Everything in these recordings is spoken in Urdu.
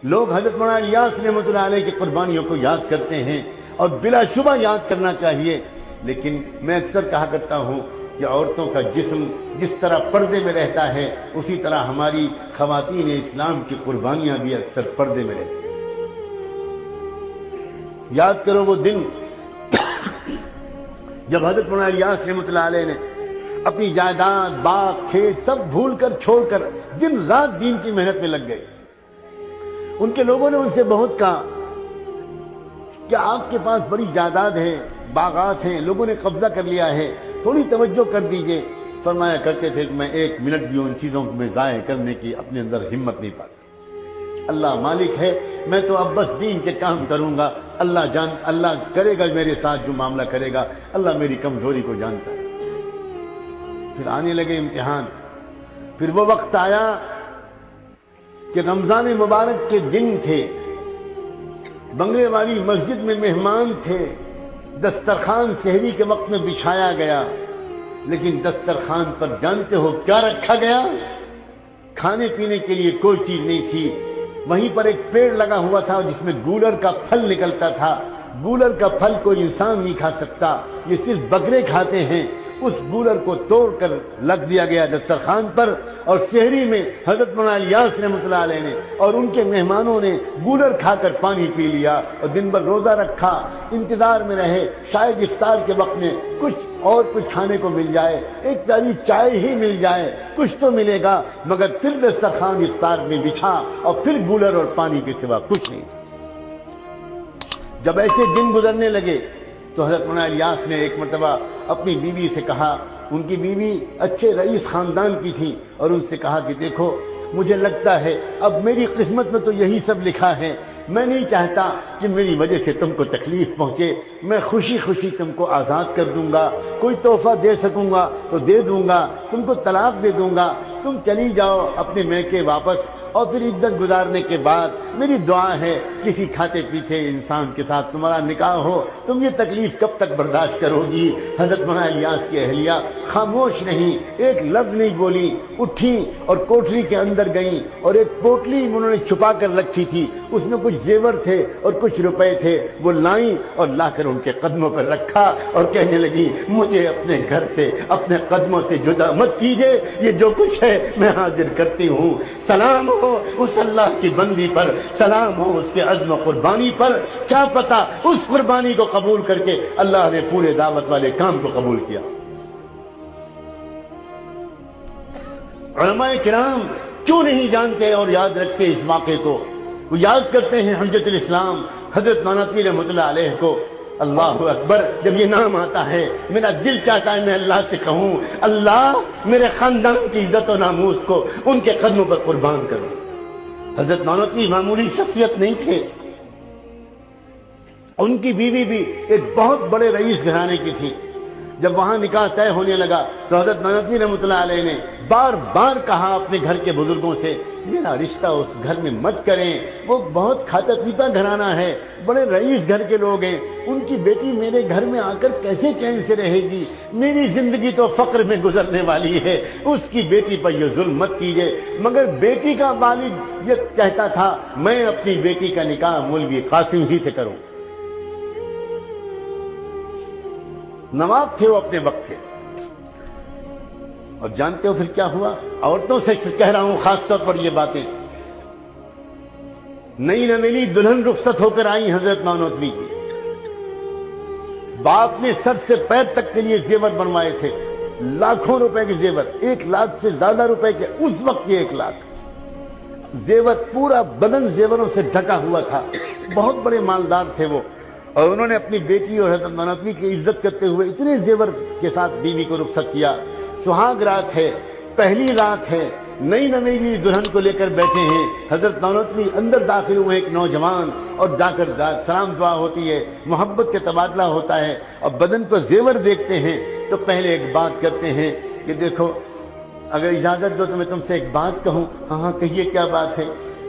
لوگ حضرت مولانا الیاس رحمۃ اللہ علیہ کی قربانیوں کو یاد کرتے ہیں اور بلا شبہ یاد کرنا چاہیے، لیکن میں اکثر کہا کرتا ہوں کہ عورتوں کا جسم جس طرح پردے میں رہتا ہے اسی طرح ہماری خواتین اسلام کی قربانیاں بھی اکثر پردے میں رہتی ہیں۔ یاد کرو وہ دن جب حضرت مولانا الیاس رحمۃ اللہ علیہ نے اپنی جائیداد، باغ، کھیت سب بھول کر چھوڑ کر دن رات دین کی محنت میں لگ گئے۔ ان کے لوگوں نے ان سے بہت کہا کہ آپ کے پاس بڑی جائیداد ہے، باغات ہیں، لوگوں نے قبضہ کر لیا ہے، تھوڑی توجہ کر دیجئے۔ فرمایا کرتے تھے کہ میں ایک منٹ بھی ان چیزوں میں ضائع کرنے کی اپنے اندر ہمت نہیں پاتا۔ اللہ مالک ہے، میں تو اب بس دین کے کام کروں گا، اللہ کرے گا میرے ساتھ جو معاملہ کرے گا، اللہ میری کمزوری کو جانتا ہے۔ پھر آنے لگے امتحان، پھر وہ وقت آیا کہ رمضان مبارک کے دن تھے، بنگلے والی مسجد میں مہمان تھے، دسترخوان سحری کے وقت میں بچھایا گیا، لیکن دسترخوان پر جانتے ہو کیا رکھا گیا؟ کھانے پینے کے لیے کوئی چیز نہیں تھی۔ وہیں پر ایک پیڑ لگا ہوا تھا جس میں گولر کا پھل نکلتا تھا۔ گولر کا پھل کوئی انسان نہیں کھا سکتا، یہ صرف بکرے کھاتے ہیں۔ اس گولر کو توڑ کر لگ دیا گیا دسترخوان پر، اور سحری میں حضرت مولانا الیاس رحمۃ اللہ علیہ نے اور ان کے مہمانوں نے گولر کھا کر پانی پی لیا اور دن بھر روزہ رکھا، انتظار میں رہے شاید افطار کے وقت میں کچھ کھانے کو مل جائے، ایک پیالی چائے ہی مل جائے، کچھ تو ملے گا، مگر پھر دسترخوان افطار میں بچھا اور پھر گولر اور پانی کے سوا کچھ نہیں۔ جب ایسے دن گزرنے لگے تو حضرت مولانا الیاس نے ایک مرتبہ اپنی بیوی سے کہا، ان کی بیوی اچھے رئیس خاندان کی تھی، اور ان سے کہا کہ دیکھو مجھے لگتا ہے اب میری قسمت میں تو یہی سب لکھا ہے، میں نہیں چاہتا کہ میری وجہ سے تم کو تکلیف پہنچے، میں خوشی خوشی تم کو آزاد کر دوں گا، کوئی تحفہ دے سکوں گا تو دے دوں گا، تم کو طلاق دے دوں گا، تم چلی جاؤ اپنے میکے واپس، اور پھر عدت گزارنے کے بعد میری دعا ہے کسی کھاتے پیتے انسان کے ساتھ تمہارا نکاح ہو، تم یہ تکلیف کب تک برداشت کرو گی؟ حضرت مولانا الیاس کی اہلیہ خاموش نہیں، ایک لفظ نہیں بولی، اٹھی اور کوٹری کے اندر گئیں، اور ایک پوٹلی انہوں نے چھپا کر رکھی تھی، اس میں کچھ زیور تھے اور کچھ روپے تھے، وہ لائیں اور لا کر ان کے قدموں پر رکھا اور کہنے لگی مجھے اپنے گھر سے، اپنے قدموں سے جدا مت کیجئے، یہ جو کچھ ہے میں حاضر کرتی ہوں۔ سلام ہو اس اللہ کی بندی پر، سلام ہو اس کے عزم و قربانی پر، کیا پتا اس قربانی کو قبول کر کے اللہ نے پورے دعوت والے کام کو قبول کیا۔ علماء کرام کیوں نہیں جانتے اور یاد رکھتے اس واقعے کو؟ وہ یاد کرتے ہیں حجت الاسلام حضرت نانوتوی رحمۃ اللہ علیہ کو۔ اللہ اکبر، جب یہ نام آتا ہے میرا دل چاہتا ہے میں اللہ سے کہوں اللہ میرے خاندان کی عزت و ناموس کو ان کے قدموں پر قربان کرو۔ حضرت نانوتوی معمولی شخصیت نہیں تھے، ان کی بیوی بھی ایک بہت بڑے رئیس گھرانے کی تھی۔ جب وہاں نکاح طے ہونے لگا تو حضرت نانوتوی رحمۃ اللہ علیہ نے بار بار کہا اپنے گھر کے بزرگوں سے میرا رشتہ اس گھر میں مت کریں، وہ بہت کھاتا پیتا گھرانہ ہے، بڑے رئیس گھر کے لوگ ہیں، ان کی بیٹی میرے گھر میں آ کر کیسے چین سے رہے گی؟ میری زندگی تو فقر میں گزرنے والی ہے، اس کی بیٹی پر یہ ظلم مت کیجیے۔ مگر بیٹی کا والد یہ کہتا تھا میں اپنی بیٹی کا نکاح مولوی قاسم ہی سے کروں۔ نواب تھے وہ اپنے وقت کے، اور جانتے ہو پھر کیا ہوا؟ عورتوں سے کہہ رہا ہوں خاص طور پر یہ باتیں، نئی نویلی دلہن رخصت ہو کر آئی حضرت نانوتوی کی، باپ نے سر سے پیر تک کے لیے زیور بنوائے تھے، لاکھوں روپے کے زیور، 1 لاکھ سے زیادہ روپے کے، اس وقت یہ 1 لاکھ زیور، پورا بدن زیوروں سے ڈھکا ہوا تھا، بہت بڑے مالدار تھے وہ، اور انہوں نے اپنی بیٹی اور حضرت نانوتوی کی عزت کرتے ہوئے اتنے زیور کے ساتھ بیوی کو رخصت کیا۔ سہاگ رات ہے، پہلی رات ہے، نئی نویلی دلہن کو لے کر بیٹھے ہیں، حضرت نانوتوی اندر داخل ہوئے ایک نوجوان، اور جا کر سلام دعا ہوتی ہے، محبت کے تبادلہ ہوتا ہے، اور بدن کو زیور دیکھتے ہیں تو پہلے ایک بات کرتے ہیں کہ دیکھو اگر اجازت دو تو میں تم سے ایک بات کہوں۔ ہاں کہیے کیا بات ہے؟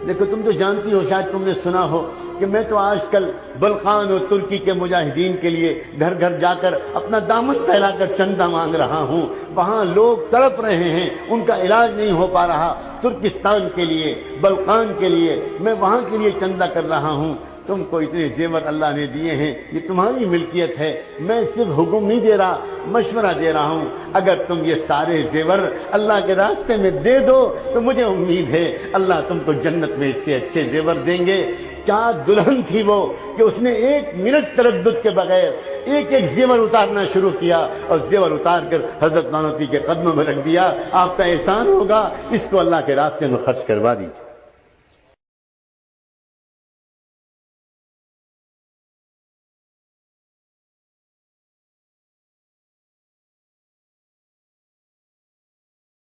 دیکھو تم تو جانتی ہو، شاید تم نے سنا ہو کہ میں تو آج کل بلقان اور ترکی کے مجاہدین کے لیے گھر گھر جا کر اپنا دامن پھیلا کر چندہ مانگ رہا ہوں۔ وہاں لوگ تڑپ رہے ہیں، ان کا علاج نہیں ہو پا رہا، ترکستان کے لیے، بلقان کے لیے میں وہاں کے لیے چندہ کر رہا ہوں۔ تم کو اتنے زیور اللہ نے دیے ہیں، یہ تمہاری ملکیت ہے، میں صرف حکم نہیں دے رہا، مشورہ دے رہا ہوں۔ اگر تم یہ سارے زیور اللہ کے راستے میں دے دو تو مجھے امید ہے اللہ تم کو جنت میں اس سے اچھے زیور دیں گے۔ کیا دلہن تھی وہ کہ اس نے 1 منٹ تردد کے بغیر ایک ایک زیور اتارنا شروع کیا اور زیور اتار کر حضرت نانوتوی کے قدموں میں رکھ دیا۔ آپ کا احسان ہوگا، اس کو اللہ کے راستے میں خرچ کروا دیجیے۔